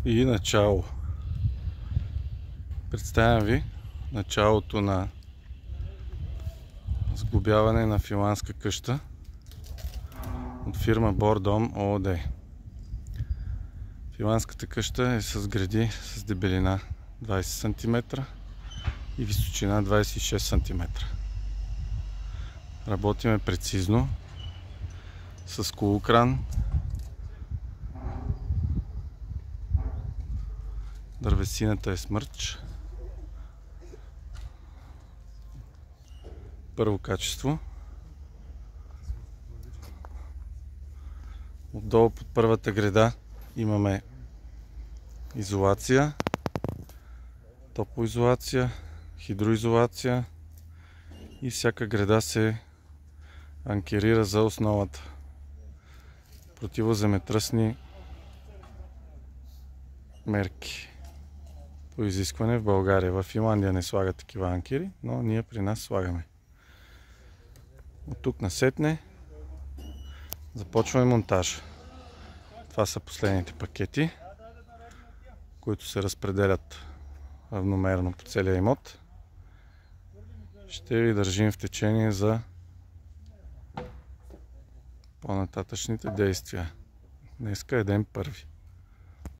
И начало. Представям ви началото на сглобяване на финландска къща от фирма Бордом ООД. Финландската къща е с греди с дебелина 20 см и височина 26 см. Работиме прецизно с колокран. Дървесината е смърч. Първо качество. Отдолу под първата греда имаме изолация, топлоизолация, хидроизолация и всяка греда се анкерира за основата. Противоземетръсни мерки по изискване в България. В Финландия не слагат такива анкери, но ние при нас слагаме. От тук насетне започваме монтаж. Това са последните пакети, които се разпределят равномерно по целия имот. Ще ви държим в течение за по-нататъчните действия. Днеска е ден първи.